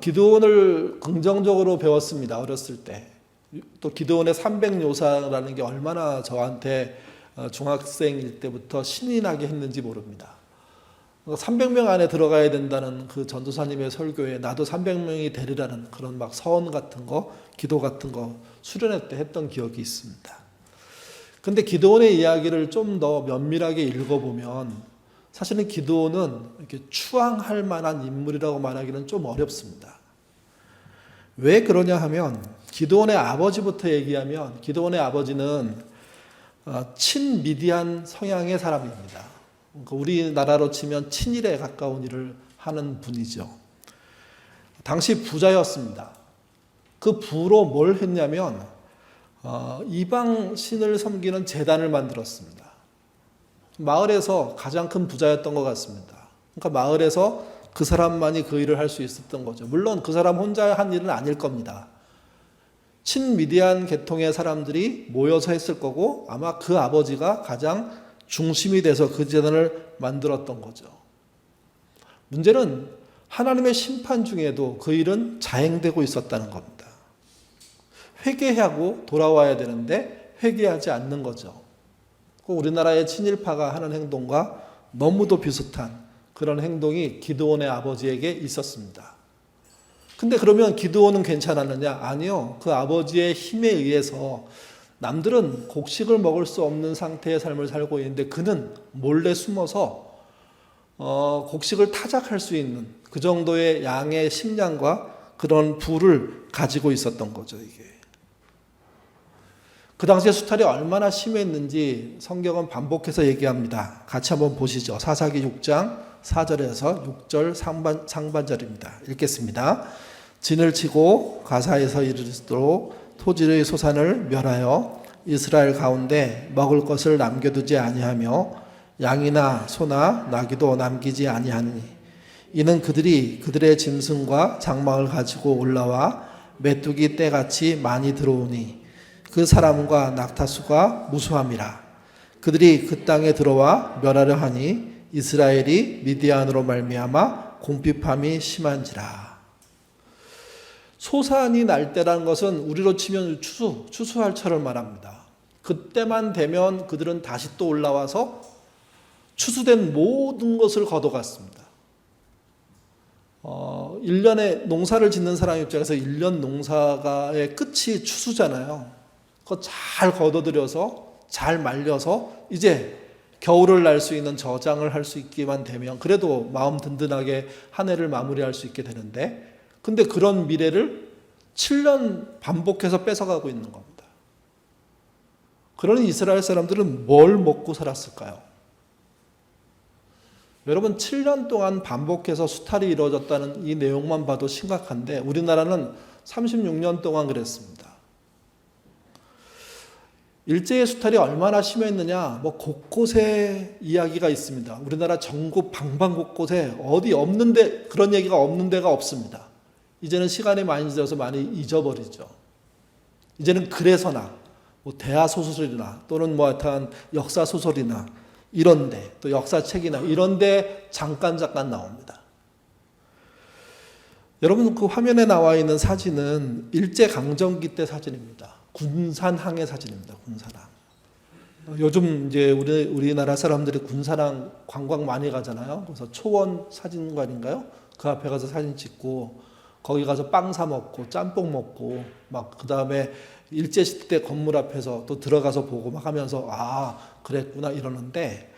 기드온을 긍정적으로 배웠습니다. 어렸을 때. 또 기드온의 300요사라는 게 얼마나 저한테 중학생일 때부터 신이 나게 했는지 모릅니다. 300명 안에 들어가야 된다는 그 전도사님의 설교에 나도 300명이 되리라는 그런 막 서원 같은 거, 기도 같은 거 수련회 때 했던 기억이 있습니다. 근데 기드온의 이야기를 좀 더 면밀하게 읽어보면 사실은 기드온은 이렇게 추앙할 만한 인물이라고 말하기는 좀 어렵습니다. 왜 그러냐 하면 기드온의 아버지부터 얘기하면 기드온의 아버지는 친미디안 성향의 사람입니다. 그러니까 우리나라로 치면 친일에 가까운 일을 하는 분이죠. 당시 부자였습니다. 그 부로 뭘 했냐면 이방 신을 섬기는 제단을 만들었습니다. 마을에서 가장 큰 부자였던 것 같습니다. 그러니까 마을에서 그 사람만이 그 일을 할 수 있었던 거죠. 물론 그 사람 혼자 한 일은 아닐 겁니다. 친미디안 계통의 사람들이 모여서 했을 거고 아마 그 아버지가 가장 중심이 돼서 그 재단을 만들었던 거죠. 문제는 하나님의 심판 중에도 그 일은 자행되고 있었다는 겁니다. 회개하고 돌아와야 되는데 회개하지 않는 거죠. 우리나라의 친일파가 하는 행동과 너무도 비슷한 그런 행동이 기드온의 아버지에게 있었습니다. 근데 그러면 기드온은 괜찮았느냐? 아니요. 그 아버지의 힘에 의해서 남들은 곡식을 먹을 수 없는 상태의 삶을 살고 있는데 그는 몰래 숨어서 곡식을 타작할 수 있는 그 정도의 양의 식량과 그런 부를 가지고 있었던 거죠, 이게. 그 당시에 수탈이 얼마나 심했는지 성경은 반복해서 얘기합니다. 같이 한번 보시죠. 사사기 6장 4절에서 6절 상반절입니다. 읽겠습니다. 진을 치고 가사에서 이르도록 토지의 소산을 멸하여 이스라엘 가운데 먹을 것을 남겨두지 아니하며 양이나 소나 나귀도 남기지 아니하니 이는 그들이 그들의 짐승과 장막을 가지고 올라와 메뚜기 떼같이 많이 들어오니 그 사람과 낙타수가 무수함이라. 그들이 그 땅에 들어와 멸하려 하니 이스라엘이 미디안으로 말미암아 궁핍함이 심한지라. 소산이 날 때라는 것은 우리로 치면 추수할철을 말합니다. 그때만 되면 그들은 다시 또 올라와서 추수된 모든 것을 걷어갔습니다. 1년에 농사를 짓는 사람 입장에서 1년 농사의 끝이 추수잖아요. 그거 잘 걷어들여서 잘 말려서 이제 겨울을 날 수 있는 저장을 할 수 있기만 되면 그래도 마음 든든하게 한 해를 마무리할 수 있게 되는데 근데 그런 미래를 7년 반복해서 뺏어가고 있는 겁니다. 그러니 이스라엘 사람들은 뭘 먹고 살았을까요? 여러분 7년 동안 반복해서 수탈이 이루어졌다는 이 내용만 봐도 심각한데 우리나라는 36년 동안 그랬습니다. 일제의 수탈이 얼마나 심했느냐 곳곳에 이야기가 있습니다. 우리나라 전국 방방곳곳에 어디 없는데 그런 얘기가 없는 데가 없습니다. 이제는 시간이 많이 지나서 많이 잊어버리죠. 이제는 글에서나 대하소설이나 또는 하여튼 역사소설이나 이런데 또 역사책이나 이런데 잠깐 나옵니다. 여러분 그 화면에 나와 있는 사진은 일제강점기 때 사진입니다. 군산항의 사진입니다. 군산항. 요즘 이제 우리나라 사람들이 군산항 관광 많이 가잖아요. 그래서 초원 사진관인가요? 그 앞에 가서 사진 찍고 거기 가서 빵 사 먹고 짬뽕 먹고 막 그 다음에 일제시대 건물 앞에서 또 들어가서 보고 막 하면서 그랬구나 이러는데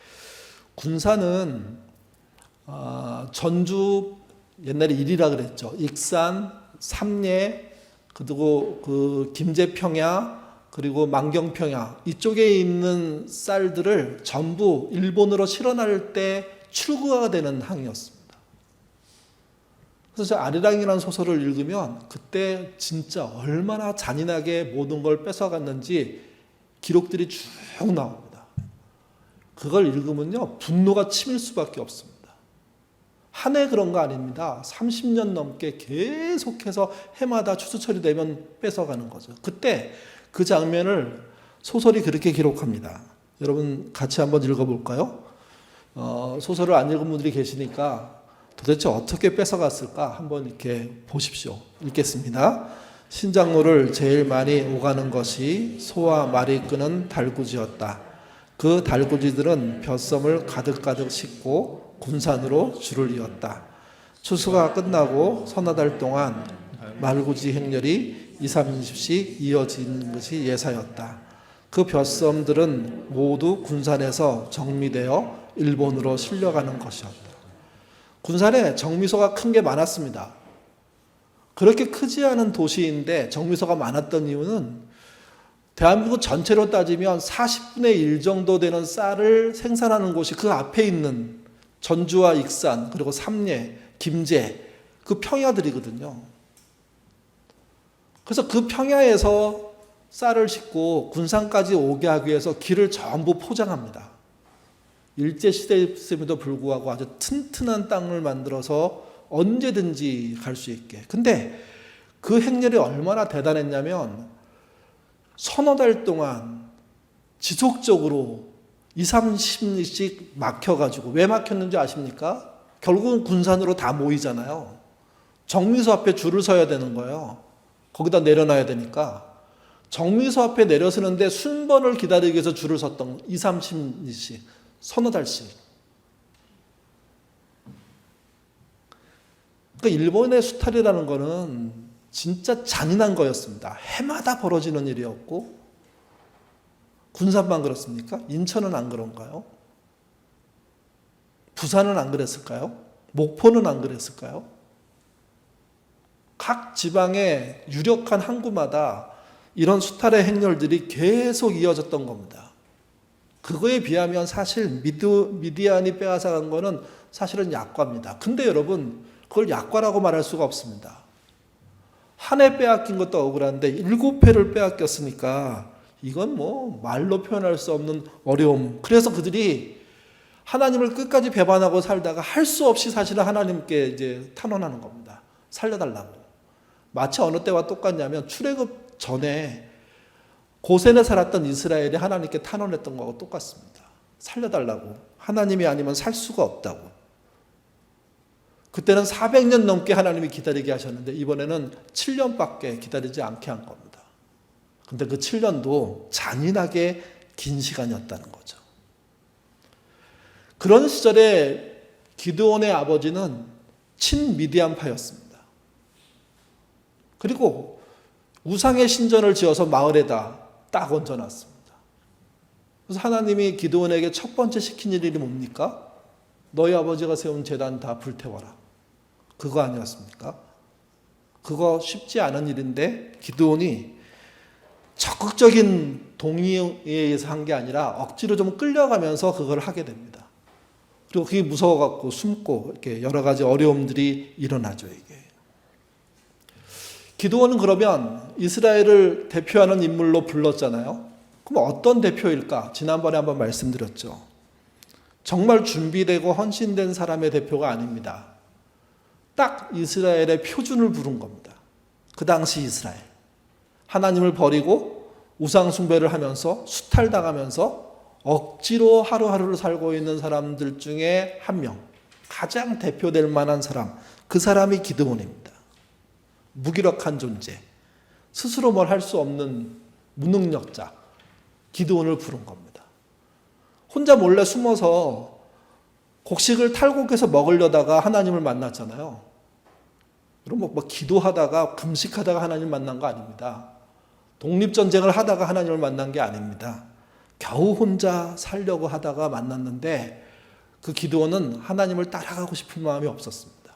군산은 전주 옛날에 일이라 그랬죠. 익산, 삼례 그리고 그 김제평야 그리고 만경평야 이쪽에 있는 쌀들을 전부 일본으로 실어날 때 출구가 되는 항이었습니다. 그래서 아리랑이라는 소설을 읽으면 그때 진짜 얼마나 잔인하게 모든 걸 뺏어갔는지 기록들이 쭉 나옵니다. 그걸 읽으면요 분노가 치밀 수밖에 없습니다. 한 해 그런 거 아닙니다. 30년 넘게 계속해서 해마다 추수철이 되면 뺏어가는 거죠. 그때 그 장면을 소설이 그렇게 기록합니다. 여러분 같이 한번 읽어볼까요? 소설을 안 읽은 분들이 계시니까 도대체 어떻게 뺏어갔을까? 한번 이렇게 보십시오. 읽겠습니다. 신작로를 제일 많이 오가는 것이 소와 말이 끄는 달구지였다. 그 달구지들은 벼섬을 가득가득 싣고 군산으로 줄을 이었다. 추수가 끝나고 서너 달 동안 말구지 행렬이 2, 30씩 이어지는 것이 예사였다. 그 벼섬들은 모두 군산에서 정미되어 일본으로 실려가는 것이었다. 군산에 정미소가 큰 게 많았습니다. 그렇게 크지 않은 도시인데 정미소가 많았던 이유는 대한민국 전체로 따지면 40분의 1 정도 되는 쌀을 생산하는 곳이 그 앞에 있는 전주와 익산 그리고 삼례, 김제 그 평야들이거든요. 그래서 그 평야에서 쌀을 싣고 군산까지 오게 하기 위해서 길을 전부 포장합니다. 일제시대임에도 불구하고 아주 튼튼한 땅을 만들어서 언제든지 갈 수 있게. 근데 그 행렬이 얼마나 대단했냐면 서너 달 동안 지속적으로 2, 30리씩 막혀가지고 왜 막혔는지 아십니까? 결국은 군산으로 다 모이잖아요. 정미소 앞에 줄을 서야 되는 거예요. 거기다 내려놔야 되니까. 정미소 앞에 내려서는데 순번을 기다리기 위해서 줄을 섰던 2, 30리씩 서너 달씩. 그러니까 일본의 수탈이라는 거는 진짜 잔인한 거였습니다. 해마다 벌어지는 일이었고 군산만 그렇습니까? 인천은 안 그런가요? 부산은 안 그랬을까요? 목포는 안 그랬을까요? 각 지방의 유력한 항구마다 이런 수탈의 행렬들이 계속 이어졌던 겁니다. 그거에 비하면 사실 미디안이 빼앗아간 거는 사실은 약과입니다. 근데 여러분 그걸 약과라고 말할 수가 없습니다. 한 해 빼앗긴 것도 억울한데 7회를 빼앗겼으니까 이건 뭐 말로 표현할 수 없는 어려움. 그래서 그들이 하나님을 끝까지 배반하고 살다가 할 수 없이 사실은 하나님께 이제 탄원하는 겁니다. 살려달라고. 마치 어느 때와 똑같냐면 출애굽 전에 고센에 살았던 이스라엘이 하나님께 탄원했던 거하고 똑같습니다. 살려달라고. 하나님이 아니면 살 수가 없다고. 그때는 400년 넘게 하나님이 기다리게 하셨는데 이번에는 7년밖에 기다리지 않게 한 겁니다. 근데 그 7년도 잔인하게 긴 시간이었다는 거죠. 그런 시절에 기드온의 아버지는 친미디안파였습니다. 그리고 우상의 신전을 지어서 마을에다 딱 얹어놨습니다. 그래서 하나님이 기드온에게 첫 번째 시킨 일이 뭡니까? 너희 아버지가 세운 제단 다 불태워라. 그거 아니었습니까? 그거 쉽지 않은 일인데 기드온이 적극적인 동의에 의해서 한 게 아니라 억지로 좀 끌려가면서 그걸 하게 됩니다. 그리고 그게 무서워갖고 숨고 이렇게 여러 가지 어려움들이 일어나죠, 이게. 기드온은 그러면 이스라엘을 대표하는 인물로 불렀잖아요. 그럼 어떤 대표일까? 지난번에 한번 말씀드렸죠. 정말 준비되고 헌신된 사람의 대표가 아닙니다. 딱 이스라엘의 표준을 부른 겁니다. 그 당시 이스라엘. 하나님을 버리고 우상 숭배를 하면서 수탈당하면서 억지로 하루하루를 살고 있는 사람들 중에 한 명, 가장 대표될 만한 사람, 그 사람이 기드온입니다. 무기력한 존재, 스스로 뭘 할 수 없는 무능력자, 기드온을 부른 겁니다. 혼자 몰래 숨어서 곡식을 탈곡해서 먹으려다가 하나님을 만났잖아요. 여러분 뭐 기도하다가 금식하다가 하나님 만난 거 아닙니다. 독립전쟁을 하다가 하나님을 만난 게 아닙니다. 겨우 혼자 살려고 하다가 만났는데 그 기드온은 하나님을 따라가고 싶은 마음이 없었습니다.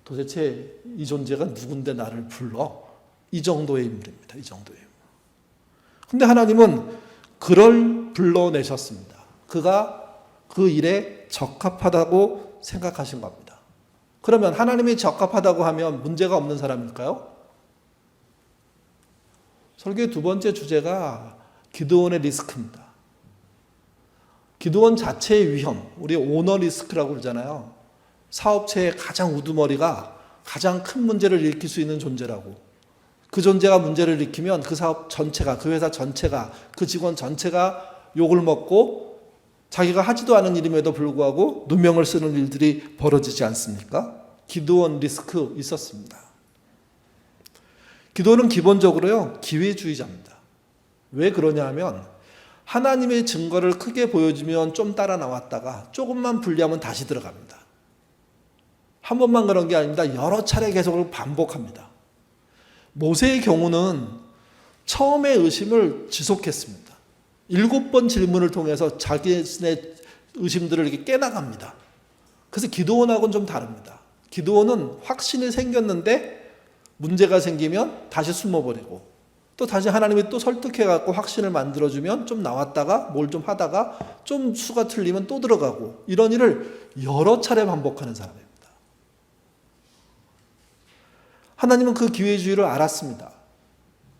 도대체 이 존재가 누군데 나를 불러? 이 정도의 인물입니다. 이 정도의 인물. 근데 하나님은 그를 불러내셨습니다. 그가 그 일에 적합하다고 생각하신 겁니다. 그러면 하나님이 적합하다고 하면 문제가 없는 사람일까요? 설교의 두 번째 주제가 기드온의 리스크입니다. 기드온 자체의 위험, 우리 오너 리스크라고 그러잖아요. 사업체의 가장 우두머리가 가장 큰 문제를 일으킬 수 있는 존재라고. 그 존재가 문제를 일으키면 그 사업 전체가, 그 회사 전체가, 그 직원 전체가 욕을 먹고 자기가 하지도 않은 일임에도 불구하고 누명을 쓰는 일들이 벌어지지 않습니까? 기드온 리스크 있었습니다. 기드온은 기본적으로요, 기회주의자입니다. 왜 그러냐 하면 하나님의 증거를 크게 보여주면 좀 따라 나왔다가 조금만 불리하면 다시 들어갑니다. 한 번만 그런 게 아닙니다. 여러 차례 계속 반복합니다. 모세의 경우는 처음에 의심을 지속했습니다. 7번 질문을 통해서 자기의 의심들을 이렇게 깨나갑니다. 그래서 기드온하고는 좀 다릅니다. 기드온은 확신이 생겼는데 문제가 생기면 다시 숨어버리고 또 다시 하나님이 또 설득해갖고 확신을 만들어주면 좀 나왔다가 뭘 좀 하다가 좀 수가 틀리면 또 들어가고 이런 일을 여러 차례 반복하는 사람입니다. 하나님은 그 기회주의를 알았습니다.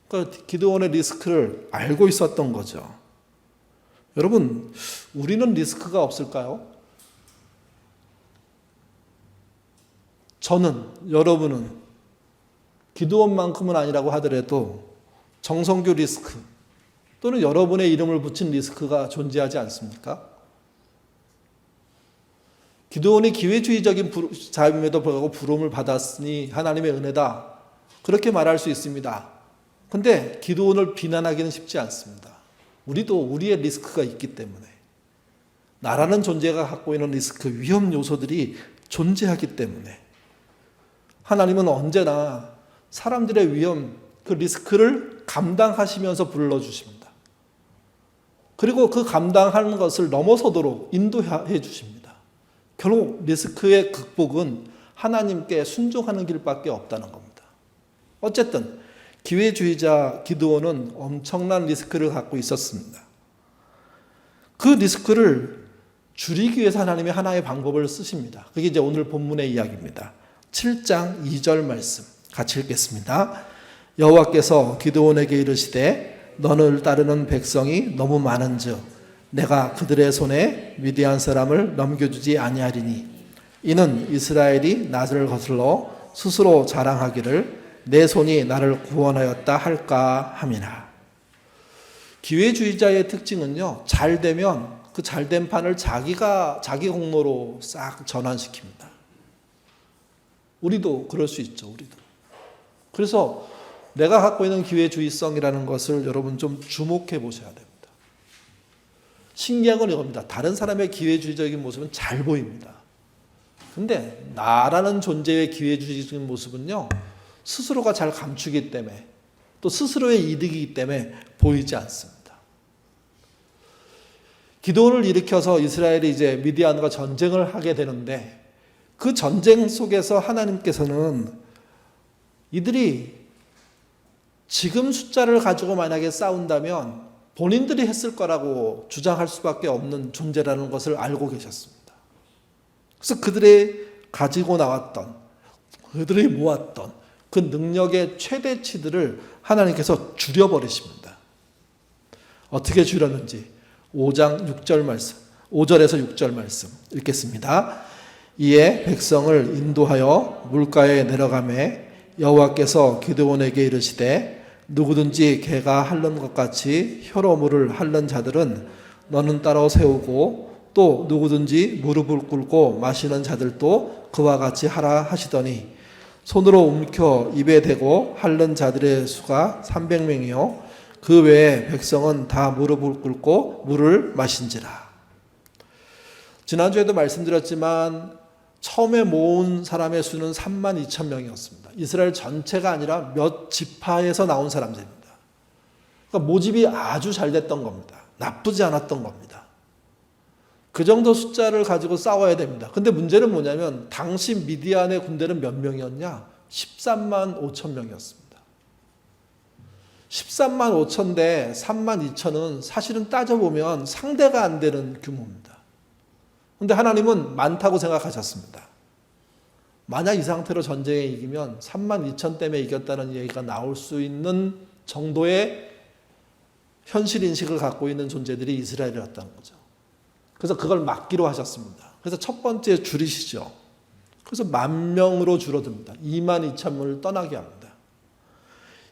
그러니까 기드온의 리스크를 알고 있었던 거죠. 여러분, 우리는 리스크가 없을까요? 저는, 여러분은 기드온만큼은 아니라고 하더라도 정성교 리스크 또는 여러분의 이름을 붙인 리스크가 존재하지 않습니까? 기드온이 기회주의적인 자임에도 불구하고 부름을 받았으니 하나님의 은혜다. 그렇게 말할 수 있습니다. 근데 기드온을 비난하기는 쉽지 않습니다. 우리도 우리의 리스크가 있기 때문에 나라는 존재가 갖고 있는 리스크, 위험 요소들이 존재하기 때문에 하나님은 언제나 사람들의 위험, 그 리스크를 감당하시면서 불러주십니다. 그리고 그 감당하는 것을 넘어서도록 인도해 주십니다. 결국 리스크의 극복은 하나님께 순종하는 길밖에 없다는 겁니다. 어쨌든 기회주의자 기드온은 엄청난 리스크를 갖고 있었습니다. 그 리스크를 줄이기 위해서 하나님이 하나의 방법을 쓰십니다. 그게 이제 오늘 본문의 이야기입니다. 7장 2절 말씀 같이 읽겠습니다. 여호와께서 기드온에게 이르시되 너를 따르는 백성이 너무 많은즉 내가 그들의 손에 미디안 사람을 넘겨주지 아니하리니 이는 이스라엘이 나를 거슬러 스스로 자랑하기를 내 손이 나를 구원하였다 할까 함이나. 기회주의자의 특징은요, 잘 되면 그 잘된 판을 자기 공로로 싹 전환시킵니다. 우리도 그럴 수 있죠. 우리도. 그래서 내가 갖고 있는 기회주의성이라는 것을 여러분 좀 주목해 보셔야 됩니다. 신기한 건 이겁니다. 다른 사람의 기회주의적인 모습은 잘 보입니다. 근데 나라는 존재의 기회주의적인 모습은요, 스스로가 잘 감추기 때문에 또 스스로의 이득이기 때문에 보이지 않습니다. 기드온을 일으켜서 이스라엘이 이제 미디안과 전쟁을 하게 되는데 그 전쟁 속에서 하나님께서는 이들이 지금 숫자를 가지고 만약에 싸운다면 본인들이 했을 거라고 주장할 수밖에 없는 존재라는 것을 알고 계셨습니다. 그래서 그들이 가지고 나왔던, 그들이 모았던 그 능력의 최대치들을 하나님께서 줄여버리십니다. 어떻게 줄였는지 5장 6절 말씀, 5절에서 6절 말씀 읽겠습니다. 이에 백성을 인도하여 물가에 내려가매 여호와께서 기드온에게 이르시되 누구든지 개가 핥는 것 같이 혀로 물을 핥는 자들은 너는 따로 세우고 또 누구든지 무릎을 꿇고 마시는 자들도 그와 같이 하라 하시더니 손으로 움켜 입에 대고 핥는 자들의 수가 300명이요 그 외에 백성은 다 무릎을 꿇고 물을 마신지라. 지난주에도 말씀드렸지만 처음에 모은 사람의 수는 32,000명이었습니다. 이스라엘 전체가 아니라 몇 지파에서 나온 사람들입니다. 그러니까 모집이 아주 잘 됐던 겁니다. 나쁘지 않았던 겁니다. 그 정도 숫자를 가지고 싸워야 됩니다. 근데 문제는 뭐냐면 당시 미디안의 군대는 몇 명이었냐? 13만 5천 명이었습니다. 13만 5천 대 3만 2천은 사실은 따져보면 상대가 안 되는 규모입니다. 근데 하나님은 많다고 생각하셨습니다. 만약 이 상태로 전쟁에 이기면 3만 2천 때문에 이겼다는 얘기가 나올 수 있는 정도의 현실인식을 갖고 있는 존재들이 이스라엘이었다는 거죠. 그래서 그걸 막기로 하셨습니다. 그래서 첫 번째 줄이시죠. 그래서 10,000명으로 줄어듭니다. 2만 2천 명을 떠나게 합니다.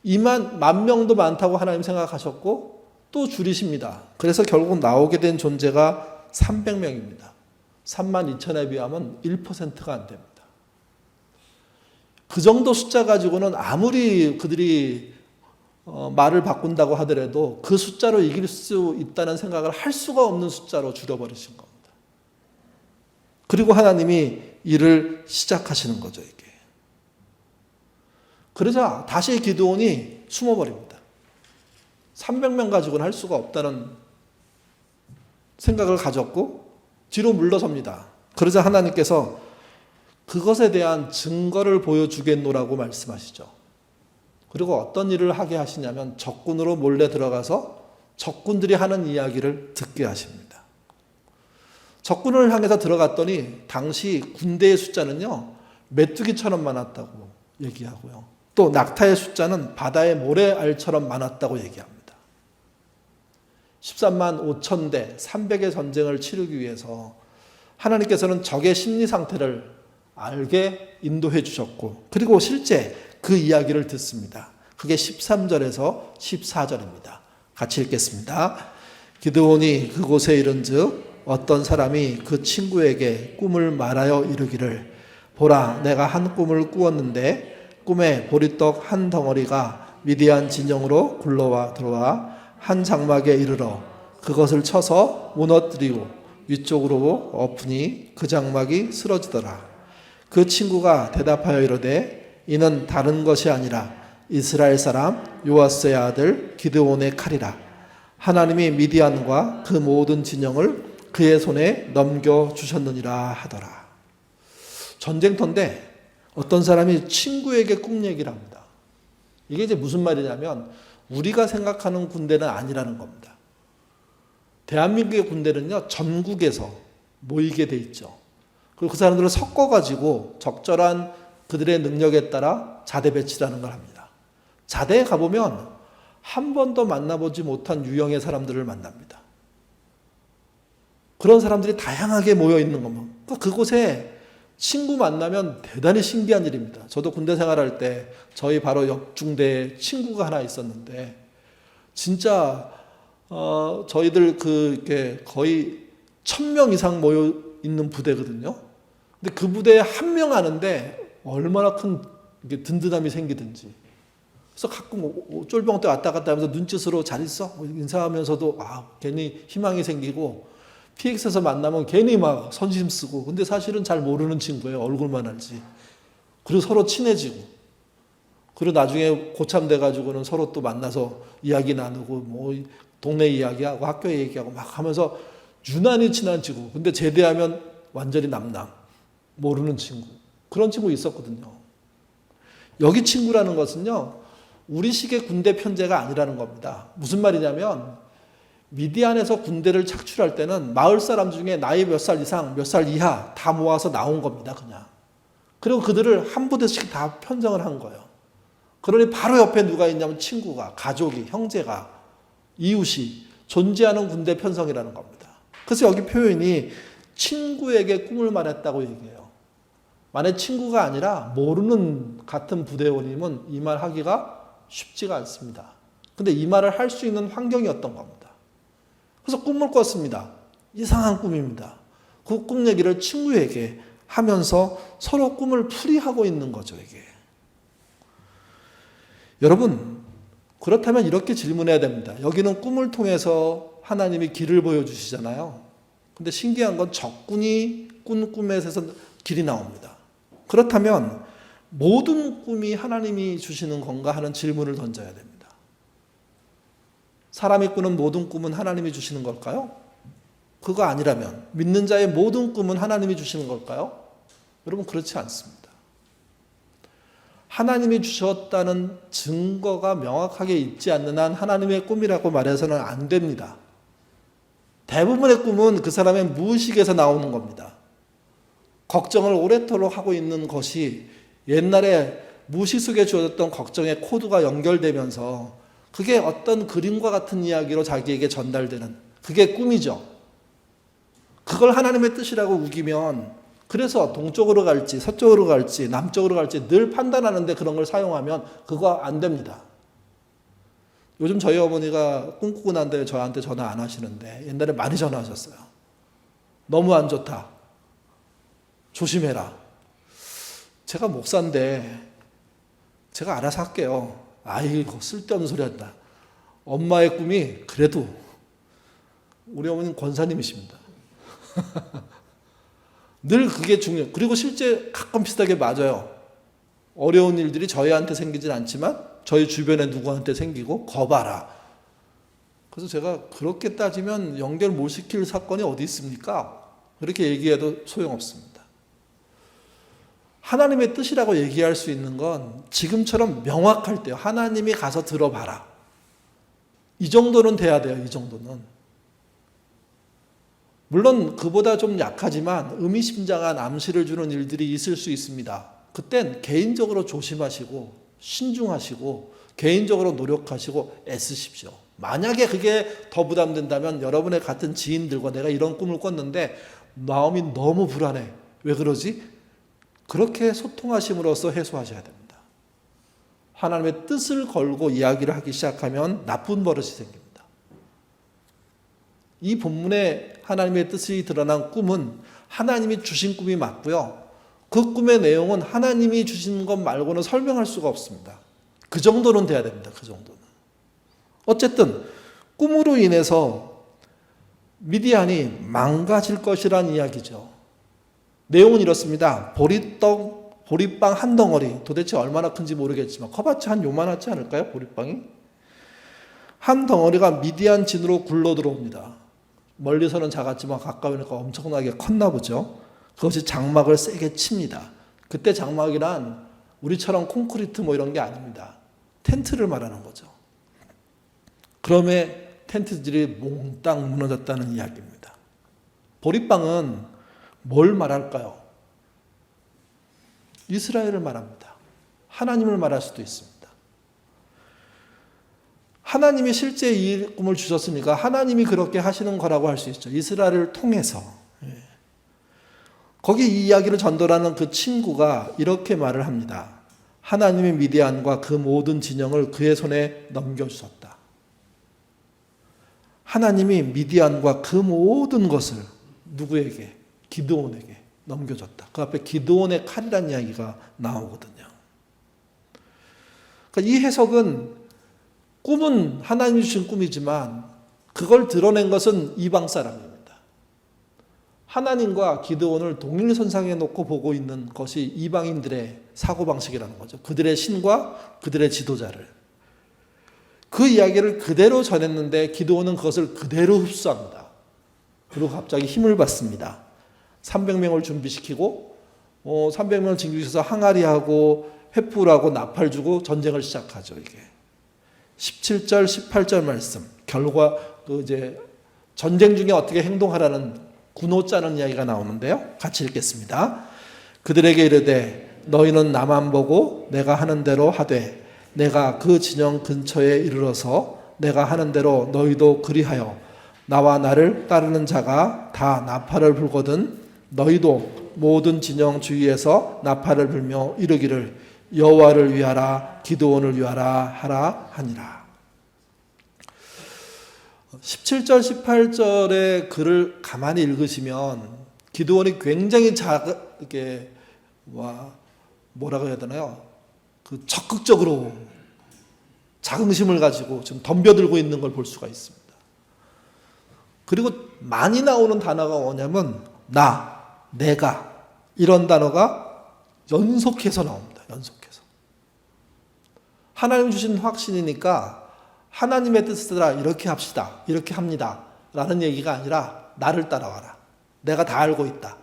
10,000명도 많다고 하나님 생각하셨고 또 줄이십니다. 그래서 결국 나오게 된 존재가 300명입니다. 32,000에 비하면 1%가 안 됩니다. 그 정도 숫자 가지고는 아무리 그들이 말을 바꾼다고 하더라도 그 숫자로 이길 수 있다는 생각을 할 수가 없는 숫자로 줄여버리신 겁니다. 그리고 하나님이 일을 시작하시는 거죠, 이게. 그러자 다시 기드온이 숨어버립니다. 300명 가지고는 할 수가 없다는 생각을 가졌고 뒤로 물러섭니다. 그러자 하나님께서 그것에 대한 증거를 보여주겠노라고 말씀하시죠. 그리고 어떤 일을 하게 하시냐면 적군으로 몰래 들어가서 적군들이 하는 이야기를 듣게 하십니다. 적군을 향해서 들어갔더니 당시 군대의 숫자는요, 메뚜기처럼 많았다고 얘기하고요. 또 낙타의 숫자는 바다의 모래알처럼 많았다고 얘기합니다. 13만 5천 대 300의 전쟁을 치르기 위해서 하나님께서는 적의 심리 상태를 알게 인도해 주셨고, 그리고 실제 그 이야기를 듣습니다. 그게 13절에서 14절입니다. 같이 읽겠습니다. 기드온이 그곳에 이른즉 어떤 사람이 그 친구에게 꿈을 말하여 이르기를, 보라, 내가 한 꿈을 꾸었는데 꿈에 보리떡 한 덩어리가 미디안 진영으로 굴러와 들어와 한 장막에 이르러 그것을 쳐서 무너뜨리고 위쪽으로 엎으니 그 장막이 쓰러지더라. 그 친구가 대답하여 이르되 이는 다른 것이 아니라 이스라엘 사람 요아스의 아들 기드온의 칼이라. 하나님이 미디안과 그 모든 진영을 그의 손에 넘겨주셨느니라 하더라. 전쟁터인데 어떤 사람이 친구에게 꿈 얘기를 합니다. 이게 이제 무슨 말이냐면 우리가 생각하는 군대는 아니라는 겁니다. 대한민국의 군대는요, 전국에서 모이게 돼 있죠. 그리고 그 사람들을 섞어가지고 적절한 그들의 능력에 따라 자대 배치라는 걸 합니다. 자대에 가보면 한 번도 만나보지 못한 유형의 사람들을 만납니다. 그런 사람들이 다양하게 모여 있는 겁니다. 그곳에 친구 만나면 대단히 신기한 일입니다. 저도 군대 생활할 때 저희 바로 옆 중대에 친구가 하나 있었는데 진짜 저희들 이렇게 거의 1,000명 이상 모여 있는 부대거든요. 근데 그 부대에 한 명 아는데 얼마나 큰 든든함이 생기든지. 그래서 가끔 쫄병 때 왔다 갔다 하면서 눈짓으로 잘 있어? 인사하면서도 괜히 희망이 생기고, PX에서 만나면 괜히 막 선심 쓰고, 근데 사실은 잘 모르는 친구예요. 얼굴만 알지. 그리고 서로 친해지고, 그리고 나중에 고참 돼가지고는 서로 또 만나서 이야기 나누고, 뭐 동네 이야기하고 학교 얘기하고 막 하면서 유난히 친해지고, 근데 제대하면 완전히 남남, 모르는 친구. 그런 친구 있었거든요. 여기 친구라는 것은요, 우리식의 군대 편제가 아니라는 겁니다. 무슨 말이냐면 미디안에서 군대를 착출할 때는 마을 사람 중에 나이 몇 살 이상, 몇 살 이하 다 모아서 나온 겁니다, 그냥. 그리고 그들을 한 부대씩 다 편성을 한 거예요. 그러니 바로 옆에 누가 있냐면 친구가, 가족이, 형제가, 이웃이 존재하는 군대 편성이라는 겁니다. 그래서 여기 표현이 친구에게 꿈을 말했다고 얘기해요. 만약 친구가 아니라 모르는 같은 부대원이면 이 말 하기가 쉽지가 않습니다. 근데 이 말을 할 수 있는 환경이었던 겁니다. 그래서 꿈을 꿨습니다. 이상한 꿈입니다. 그 꿈 얘기를 친구에게 하면서 서로 꿈을 풀이하고 있는 거죠, 이게. 여러분, 그렇다면 이렇게 질문해야 됩니다. 여기는 꿈을 통해서 하나님이 길을 보여주시잖아요. 근데 신기한 건 적군이 꾼 꿈에서 길이 나옵니다. 그렇다면 모든 꿈이 하나님이 주시는 건가 하는 질문을 던져야 됩니다. 사람이 꾸는 모든 꿈은 하나님이 주시는 걸까요? 그거 아니라면 믿는 자의 모든 꿈은 하나님이 주시는 걸까요? 여러분, 그렇지 않습니다. 하나님이 주셨다는 증거가 명확하게 있지 않는 한 하나님의 꿈이라고 말해서는 안 됩니다. 대부분의 꿈은 그 사람의 무의식에서 나오는 겁니다. 걱정을 오래도록 하고 있는 것이 옛날에 무의식 속에 주어졌던 걱정의 코드가 연결되면서 그게 어떤 그림과 같은 이야기로 자기에게 전달되는, 그게 꿈이죠. 그걸 하나님의 뜻이라고 우기면, 그래서 동쪽으로 갈지 서쪽으로 갈지 남쪽으로 갈지 늘 판단하는데 그런 걸 사용하면 그거 안 됩니다. 요즘 저희 어머니가 꿈꾸고 난 다음에 저한테 전화 안 하시는데 옛날에 많이 전화하셨어요. 너무 안 좋다. 조심해라. 제가 목사인데 제가 알아서 할게요. 아이고 쓸데없는 소리 한다. 엄마의 꿈이 그래도 우리 어머니는 권사님이십니다. 늘 그게 중요해요. 그리고 실제 가끔 비슷하게 맞아요. 어려운 일들이 저희한테 생기진 않지만 저희 주변에 누구한테 생기고 거봐라. 그래서 제가 그렇게 따지면 연결 못 시킬 사건이 어디 있습니까? 그렇게 얘기해도 소용없습니다. 하나님의 뜻이라고 얘기할 수 있는 건 지금처럼 명확할 때요. 하나님이 가서 들어봐라. 이 정도는 돼야 돼요. 이 정도는. 물론 그보다 좀 약하지만 의미심장한 암시를 주는 일들이 있을 수 있습니다. 그땐 개인적으로 조심하시고 신중하시고 개인적으로 노력하시고 애쓰십시오. 만약에 그게 더 부담된다면 여러분의 같은 지인들과 내가 이런 꿈을 꿨는데 마음이 너무 불안해. 왜 그러지? 그렇게 소통하심으로써 해소하셔야 됩니다. 하나님의 뜻을 걸고 이야기를 하기 시작하면 나쁜 버릇이 생깁니다. 이 본문에 하나님의 뜻이 드러난 꿈은 하나님이 주신 꿈이 맞고요. 그 꿈의 내용은 하나님이 주신 것 말고는 설명할 수가 없습니다. 그 정도는 돼야 됩니다. 그 정도는. 어쨌든 꿈으로 인해서 미디안이 망가질 것이라는 이야기죠. 내용은 이렇습니다. 보리빵 한 덩어리, 도대체 얼마나 큰지 모르겠지만 커봤자 한 요만하지 않을까요? 보리빵이? 한 덩어리가 미디안 진으로 굴러 들어옵니다. 멀리서는 작았지만 가까우니까 엄청나게 컸나 보죠. 그것이 장막을 세게 칩니다. 그때 장막이란 우리처럼 콘크리트 뭐 이런 게 아닙니다. 텐트를 말하는 거죠. 그럼에 텐트들이 몽땅 무너졌다는 이야기입니다. 보리빵은 뭘 말할까요? 이스라엘을 말합니다. 하나님을 말할 수도 있습니다. 하나님이 실제 이 꿈을 주셨으니까 하나님이 그렇게 하시는 거라고 할 수 있죠. 이스라엘을 통해서. 거기 이 이야기를 전달하는 그 친구가 이렇게 말을 합니다. 하나님이 미디안과 그 모든 진영을 그의 손에 넘겨주셨다. 하나님이 미디안과 그 모든 것을 누구에게? 기드온에게 넘겨줬다. 그 앞에 기드온의 칼이라는 이야기가 나오거든요. 그러니까 이 해석은 꿈은 하나님이 주신 꿈이지만 그걸 드러낸 것은 이방 사람입니다. 하나님과 기드온을 동일선상에 놓고 보고 있는 것이 이방인들의 사고방식이라는 거죠. 그들의 신과 그들의 지도자를. 그 이야기를 그대로 전했는데 기드온은 그것을 그대로 흡수합니다. 그리고 갑자기 힘을 받습니다. 300명을 준비시키고 300명을 징집시켜서 항아리하고 횃불하고 나팔 주고 전쟁을 시작하죠. 이게 17절 18절 말씀 결과 이제 전쟁 중에 어떻게 행동하라는 군호 짜는 이야기가 나오는데요. 같이 읽겠습니다. 그들에게 이르되 너희는 나만 보고 내가 하는 대로 하되 내가 그 진영 근처에 이르러서 내가 하는 대로 너희도 그리하여 나와 나를 따르는 자가 다 나팔을 불거든 너희도 모든 진영 주위에서 나팔을 불며 이르기를 여호와를 위하라 기드온을 위하라 하라 하니라. 17절 18절의 글을 가만히 읽으시면 기드온이 굉장히 이렇게 뭐라고 해야 되나요? 그 적극적으로 자긍심을 가지고 지금 덤벼들고 있는 걸 볼 수가 있습니다. 그리고 많이 나오는 단어가 뭐냐면 내가 이런 단어가 연속해서 나옵니다. 연속해서. 하나님 주신 확신이니까 하나님의 뜻이라 이렇게 합시다. 이렇게 합니다. 라는 얘기가 아니라 나를 따라와라. 내가 다 알고 있다.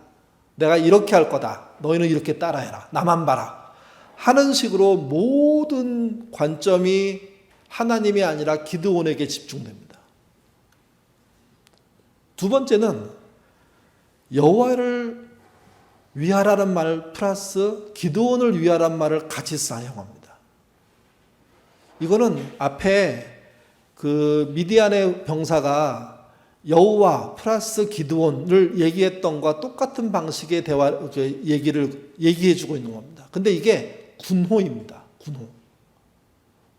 내가 이렇게 할 거다. 너희는 이렇게 따라해라. 나만 봐라. 하는 식으로 모든 관점이 하나님이 아니라 기드온에게 집중됩니다. 두 번째는 여호와를 위하라는 말 플러스 기드온을 위하라는 말을 같이 사용합니다. 이거는 앞에 그 미디안의 병사가 여호와 플러스 기드온을 얘기했던 것과 똑같은 방식의 얘기를 얘기해주고 있는 겁니다. 근데 이게 군호입니다. 군호.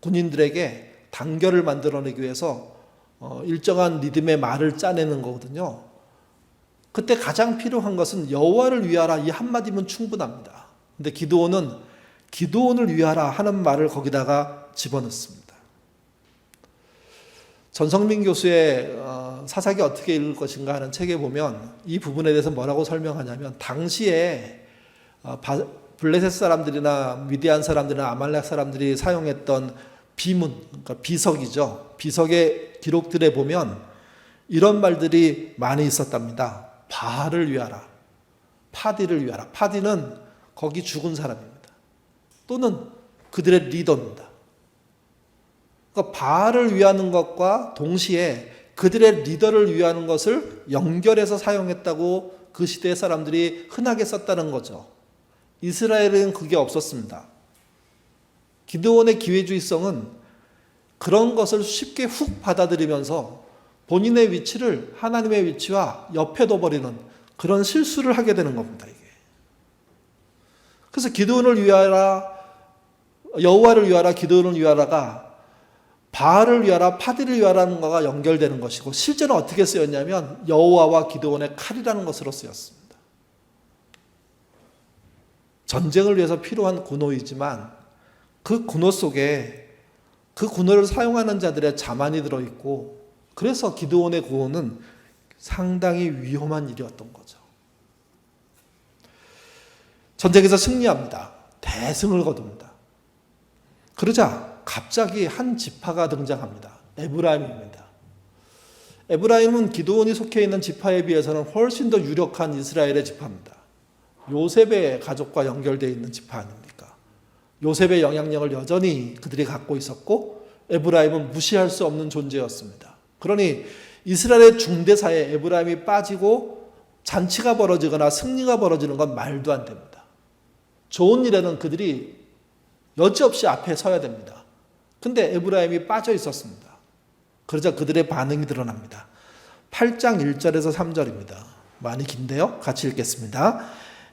군인들에게 단결을 만들어내기 위해서 일정한 리듬의 말을 짜내는 거거든요. 그때 가장 필요한 것은 여호와를 위하라 이 한마디면 충분합니다. 근데 기드온은 기드온을 위하라 하는 말을 거기다가 집어넣습니다. 전성민 교수의 사사기 어떻게 읽을 것인가 하는 책에 보면 이 부분에 대해서 뭐라고 설명하냐면, 당시에 블레셋 사람들이나 미디안 사람들이나 아말렉 사람들이 사용했던 비문, 그러니까 비석이죠. 비석의 기록들에 보면 이런 말들이 많이 있었답니다. 바알을 위하라, 파디를 위하라. 파디는 거기 죽은 사람입니다. 또는 그들의 리더입니다. 그러니까 바알을 위하는 것과 동시에 그들의 리더를 위하는 것을 연결해서 사용했다고 그 시대의 사람들이 흔하게 썼다는 거죠. 이스라엘은 그게 없었습니다. 기드온의 기회주의성은 그런 것을 쉽게 훅 받아들이면서 본인의 위치를 하나님의 위치와 옆에 둬버리는 그런 실수를 하게 되는 겁니다. 이게. 그래서 기드온을 위하라, 여호와를 위하라, 기드온을 위하라가 바알을 위하라, 파디를 위하라는 거가 연결되는 것이고, 실제는 어떻게 쓰였냐면 여호와와 기드온의 칼이라는 것으로 쓰였습니다. 전쟁을 위해서 필요한 군호이지만 그 군호 속에 그 군호를 사용하는 자들의 자만이 들어있고, 그래서 기드온의 구호는 상당히 위험한 일이었던 거죠. 전쟁에서 승리합니다. 대승을 거둡니다. 그러자 갑자기 한 지파가 등장합니다. 에브라임입니다. 에브라임은 기드온이 속해 있는 지파에 비해서는 훨씬 더 유력한 이스라엘의 지파입니다. 요셉의 가족과 연결되어 있는 지파 아닙니까? 요셉의 영향력을 여전히 그들이 갖고 있었고, 에브라임은 무시할 수 없는 존재였습니다. 그러니 이스라엘의 중대사에 에브라임이 빠지고 잔치가 벌어지거나 승리가 벌어지는 건 말도 안 됩니다. 좋은 일에는 그들이 여지없이 앞에 서야 됩니다. 근데 에브라임이 빠져 있었습니다. 그러자 그들의 반응이 드러납니다. 8장 1절에서 3절입니다. 많이 긴데요. 같이 읽겠습니다.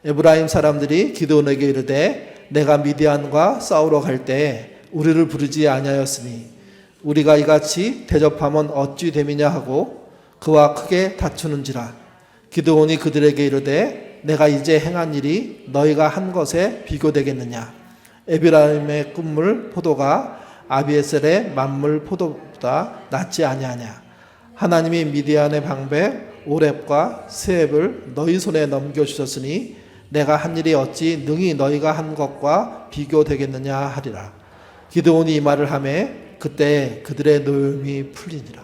에브라임 사람들이 기드온에게 이르되 내가 미디안과 싸우러 갈 때에 우리를 부르지 아니하였으니 우리가 이같이 대접하면 어찌 됨이냐 하고 그와 크게 다투는지라. 기드온이 그들에게 이르되 내가 이제 행한 일이 너희가 한 것에 비교되겠느냐. 에브라임의 끝물 포도가 아비에셀의 만물 포도보다 낫지 아니하냐. 하나님이 미디안의 방백 오렙과 스앱을 너희 손에 넘겨주셨으니 내가 한 일이 어찌 능히 너희가 한 것과 비교되겠느냐 하리라. 기드온이 이 말을 하매 그때 그들의 노염이 풀리니라.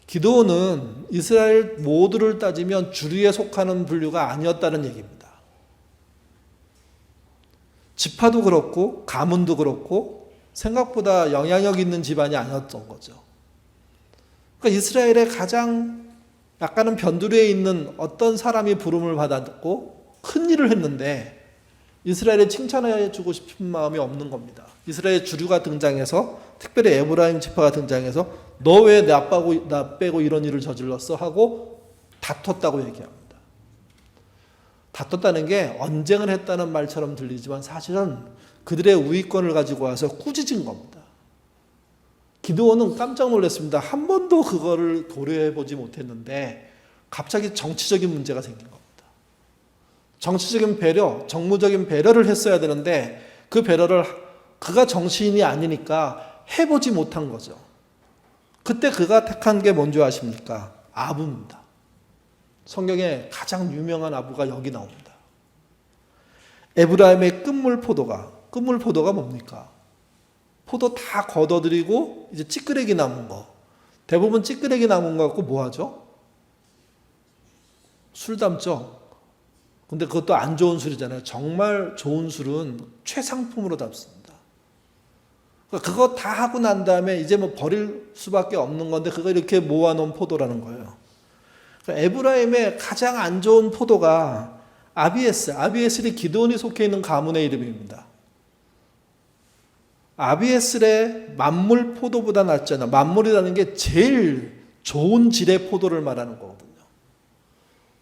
기드온은 이스라엘 모두를 따지면 주류에 속하는 분류가 아니었다는 얘기입니다. 지파도 그렇고 가문도 그렇고 생각보다 영향력 있는 집안이 아니었던 거죠. 그러니까 이스라엘의 가장 약간은 변두리에 있는 어떤 사람이 부름을 받았고 큰 일을 했는데 이스라엘에 칭찬해 주고 싶은 마음이 없는 겁니다. 이스라엘 주류가 등장해서, 특별히 에브라임 지파가 등장해서 너 왜 나 빼고 이런 일을 저질렀어? 하고 다퉜다고 얘기합니다. 다퉜다는 게 언쟁을 했다는 말처럼 들리지만 사실은 그들의 우위권을 가지고 와서 꾸짖은 겁니다. 기드온은 깜짝 놀랐습니다. 한 번도 그거를 고려해보지 못했는데 갑자기 정치적인 문제가 생긴 겁니다. 정치적인 배려, 정무적인 배려를 했어야 되는데 그 배려를 그가 정치인이 아니니까 해보지 못한 거죠. 그때 그가 택한 게 뭔지 아십니까? 아부입니다. 성경에 가장 유명한 아부가 여기 나옵니다. 에브라임의 끝물 포도가 뭡니까? 포도 다 걷어들이고 이제 찌끄레기 남은 거. 대부분 찌끄레기 남은 거 갖고 뭐 하죠? 술 담죠. 근데 그것도 안 좋은 술이잖아요. 정말 좋은 술은 최상품으로 담습니다. 그거 다 하고 난 다음에 이제 뭐 버릴 수밖에 없는 건데 그거 이렇게 모아놓은 포도라는 거예요. 에브라임의 가장 안 좋은 포도가 아비에셀이 기드온이 속해 있는 가문의 이름입니다. 아비에셀의 만물 포도보다 낫잖아. 만물이라는 게 제일 좋은 질의 포도를 말하는 거거든요.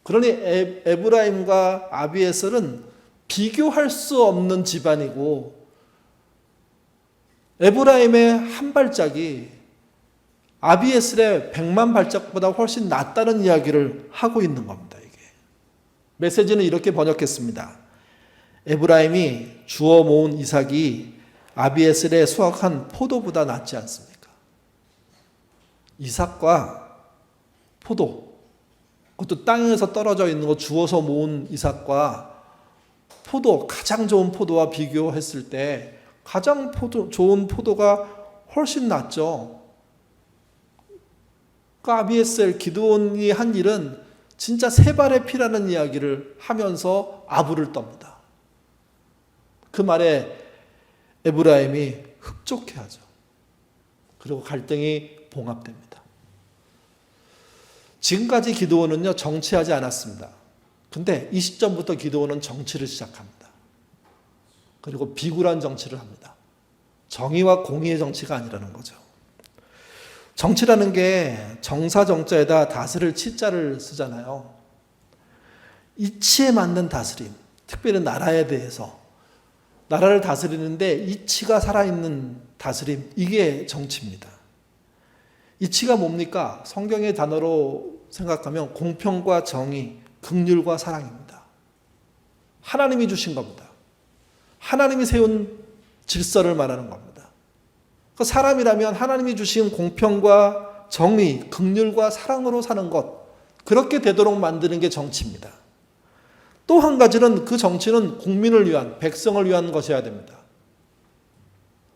그러니 에브라임과 아비에셀은 비교할 수 없는 집안이고 에브라임의 한 발짝이 아비에셀의 100만 발작보다 훨씬 낫다는 이야기를 하고 있는 겁니다. 이게 메시지는 이렇게 번역했습니다. 에브라임이 주워 모은 이삭이 아비에셀의 수확한 포도보다 낫지 않습니까? 이삭과 포도, 그것도 땅에서 떨어져 있는 거 주워서 모은 이삭과 포도, 가장 좋은 포도와 비교했을 때 가장 좋은 포도가 훨씬 낫죠. 그 아비에셀 기드온이 한 일은 진짜 세 발의 피라는 이야기를 하면서 아부를 떱니다. 그 말에 에브라임이 흡족해하죠. 그리고 갈등이 봉합됩니다. 지금까지 기드온은요, 정치하지 않았습니다. 근데 이 시점부터 기드온은 정치를 시작합니다. 그리고 비굴한 정치를 합니다. 정의와 공의의 정치가 아니라는 거죠. 정치라는 게 정사정자에다 다스릴 치자를 쓰잖아요. 이치에 맞는 다스림, 특별히 나라에 대해서 나라를 다스리는데 이치가 살아있는 다스림, 이게 정치입니다. 이치가 뭡니까? 성경의 단어로 생각하면 공평과 정의, 긍휼과 사랑입니다. 하나님이 주신 겁니다. 하나님이 세운 질서를 말하는 겁니다. 그 사람이라면 하나님이 주신 공평과 정의, 긍휼과 사랑으로 사는 것, 그렇게 되도록 만드는 게 정치입니다. 또 한 가지는 그 정치는 국민을 위한, 백성을 위한 것이어야 됩니다.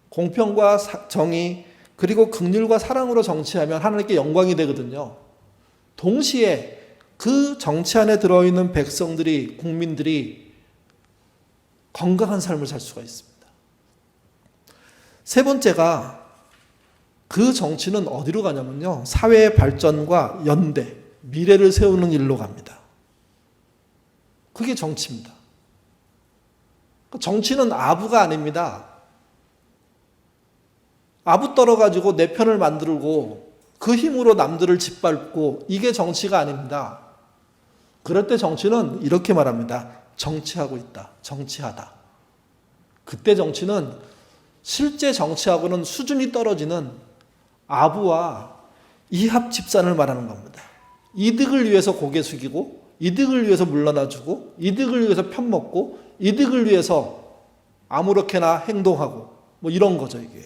공평과 정의, 그리고 긍휼과 사랑으로 정치하면 하나님께 영광이 되거든요. 동시에 그 정치 안에 들어있는 백성들이, 국민들이 건강한 삶을 살 수가 있습니다. 세 번째가 그 정치는 어디로 가냐면요, 사회의 발전과 연대, 미래를 세우는 일로 갑니다. 그게 정치입니다. 정치는 아부가 아닙니다. 아부 떨어가지고 내 편을 만들고 그 힘으로 남들을 짓밟고, 이게 정치가 아닙니다. 그럴 때 정치는 이렇게 말합니다. 정치하고 있다. 정치하다. 그때 정치는 실제 정치하고는 수준이 떨어지는 아부와 이합 집산을 말하는 겁니다. 이득을 위해서 고개 숙이고, 이득을 위해서 물러나주고, 이득을 위해서 편먹고, 이득을 위해서 아무렇게나 행동하고, 뭐 이런 거죠, 이게.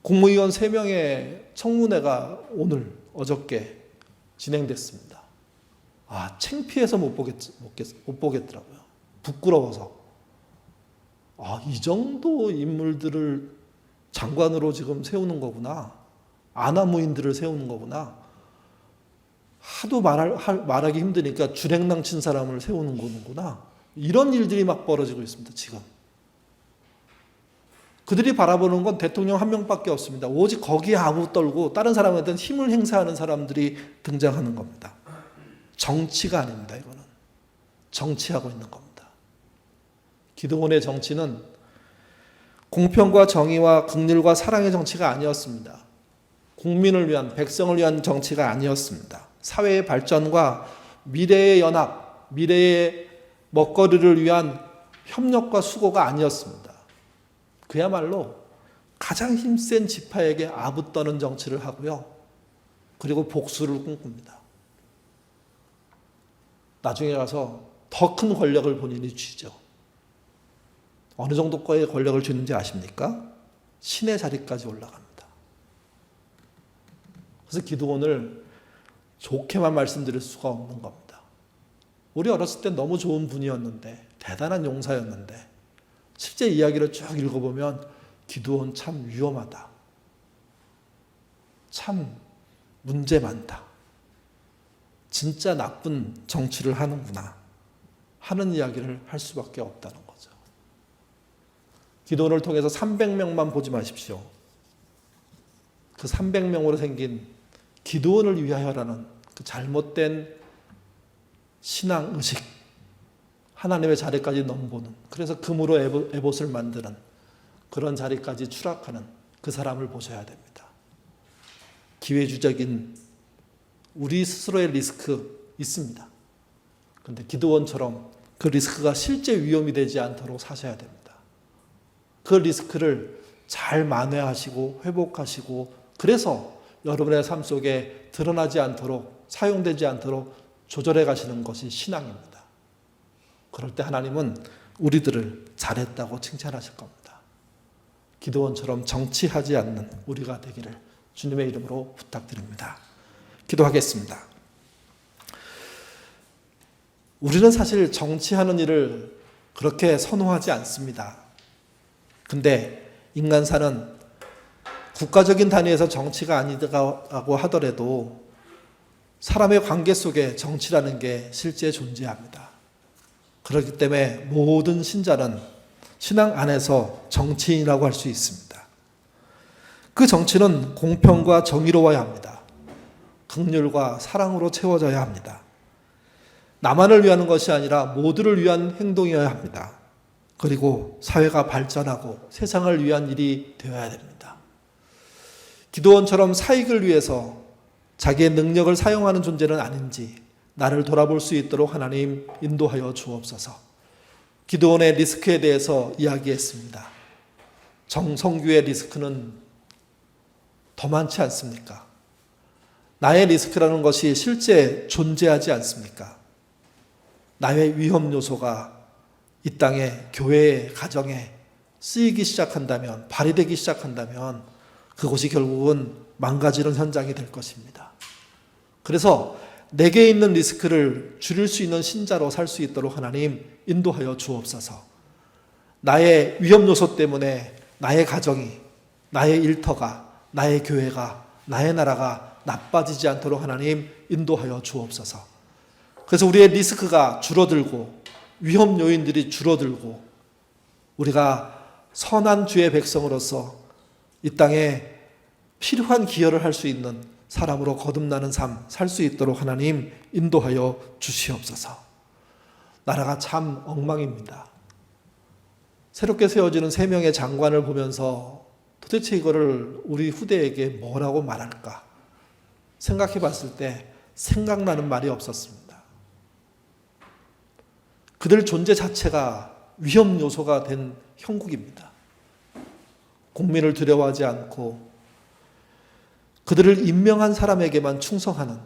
국무위원 3명의 청문회가 오늘, 어저께 진행됐습니다. 창피해서 못 보겠더라고요. 부끄러워서. 이 정도 인물들을 장관으로 지금 세우는 거구나. 아나무인들을 세우는 거구나. 하도 말하기 힘드니까 주랭랑 친 사람을 세우는 거구나. 이런 일들이 막 벌어지고 있습니다, 지금. 그들이 바라보는 건 대통령 한 명밖에 없습니다. 오직 거기에 아부 떨고 다른 사람한테는 힘을 행사하는 사람들이 등장하는 겁니다. 정치가 아닙니다, 이거는. 정치하고 있는 겁니다. 기드온의 정치는 공평과 정의와 긍휼과 사랑의 정치가 아니었습니다. 국민을 위한, 백성을 위한 정치가 아니었습니다. 사회의 발전과 미래의 연합, 미래의 먹거리를 위한 협력과 수고가 아니었습니다. 그야말로 가장 힘센 지파에게 아부떠는 정치를 하고요. 그리고 복수를 꿈꿉니다. 나중에 가서 더 큰 권력을 본인이 쥐죠. 어느 정도의 권력을 쥐는지 아십니까? 신의 자리까지 올라갑니다. 그래서 기드온을 좋게만 말씀드릴 수가 없는 겁니다. 우리 어렸을 때 너무 좋은 분이었는데, 대단한 용사였는데, 실제 이야기를 쭉 읽어보면 기드온 참 위험하다. 참 문제 많다. 진짜 나쁜 정치를 하는구나 하는 이야기를 할 수밖에 없다는 거죠. 기드온을 통해서 300명만 보지 마십시오. 그 300명으로 생긴 기드온을 위하여라는 그 잘못된 신앙의식, 하나님의 자리까지 넘보는, 그래서 금으로 에봇을 만드는 그런 자리까지 추락하는 그 사람을 보셔야 됩니다. 기회주적인 우리 스스로의 리스크 있습니다. 그런데 기드온처럼 그 리스크가 실제 위험이 되지 않도록 사셔야 됩니다. 그 리스크를 잘 만회하시고 회복하시고 그래서 여러분의 삶 속에 드러나지 않도록, 사용되지 않도록 조절해 가시는 것이 신앙입니다. 그럴 때 하나님은 우리들을 잘했다고 칭찬하실 겁니다. 기도원처럼 정치하지 않는 우리가 되기를 주님의 이름으로 부탁드립니다. 기도하겠습니다. 우리는 사실 정치하는 일을 그렇게 선호하지 않습니다. 근데 인간사는 국가적인 단위에서 정치가 아니라고 하더라도 사람의 관계 속에 정치라는 게 실제 존재합니다. 그렇기 때문에 모든 신자는 신앙 안에서 정치인이라고 할 수 있습니다. 그 정치는 공평과 정의로워야 합니다. 긍휼과 사랑으로 채워져야 합니다. 나만을 위하는 것이 아니라 모두를 위한 행동이어야 합니다. 그리고 사회가 발전하고 세상을 위한 일이 되어야 됩니다. 기도원처럼 사익을 위해서 자기의 능력을 사용하는 존재는 아닌지 나를 돌아볼 수 있도록 하나님 인도하여 주옵소서. 기도원의 리스크에 대해서 이야기했습니다. 정성규의 리스크는 더 많지 않습니까? 나의 리스크라는 것이 실제 존재하지 않습니까? 나의 위험 요소가 이 땅에, 교회에, 가정에 쓰이기 시작한다면, 발휘되기 시작한다면 그곳이 결국은 망가지는 현장이 될 것입니다. 그래서 내게 있는 리스크를 줄일 수 있는 신자로 살 수 있도록 하나님 인도하여 주옵소서. 나의 위험 요소 때문에 나의 가정이, 나의 일터가, 나의 교회가, 나의 나라가 나빠지지 않도록 하나님 인도하여 주옵소서. 그래서 우리의 리스크가 줄어들고 위험 요인들이 줄어들고 우리가 선한 주의 백성으로서 이 땅에 필요한 기여를 할 수 있는 사람으로 거듭나는 삶 살 수 있도록 하나님 인도하여 주시옵소서. 나라가 참 엉망입니다. 새롭게 세워지는 3명의 장관을 보면서 도대체 이거를 우리 후대에게 뭐라고 말할까 생각해 봤을 때 생각나는 말이 없었습니다. 그들 존재 자체가 위험 요소가 된 형국입니다. 국민을 두려워하지 않고 그들을 임명한 사람에게만 충성하는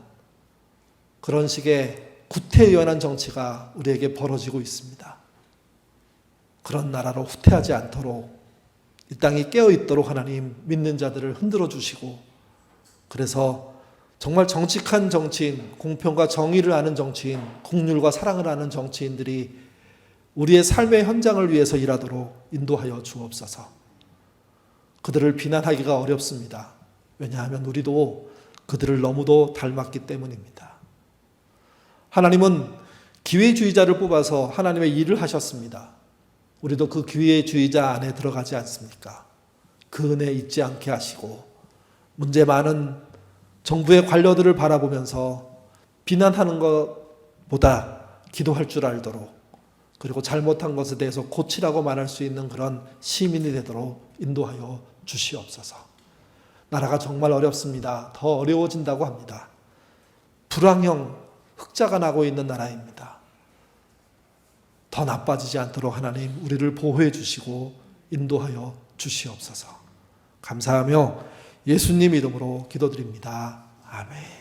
그런 식의 구태의연한 정치가 우리에게 벌어지고 있습니다. 그런 나라로 후퇴하지 않도록 이 땅이 깨어있도록 하나님 믿는 자들을 흔들어 주시고 그래서 정말 정직한 정치인, 공평과 정의를 아는 정치인, 긍휼과 사랑을 아는 정치인들이 우리의 삶의 현장을 위해서 일하도록 인도하여 주옵소서. 그들을 비난하기가 어렵습니다. 왜냐하면 우리도 그들을 너무도 닮았기 때문입니다. 하나님은 기회주의자를 뽑아서 하나님의 일을 하셨습니다. 우리도 그 기회주의자 안에 들어가지 않습니까? 그 은혜 잊지 않게 하시고 문제 많은 정부의 관료들을 바라보면서 비난하는 것보다 기도할 줄 알도록 그리고 잘못한 것에 대해서 고치라고 말할 수 있는 그런 시민이 되도록 인도하여 주시옵소서. 나라가 정말 어렵습니다. 더 어려워진다고 합니다. 불황형 흑자가 나고 있는 나라입니다. 더 나빠지지 않도록 하나님 우리를 보호해 주시고 인도하여 주시옵소서. 감사하며 예수님 이름으로 기도드립니다. 아멘.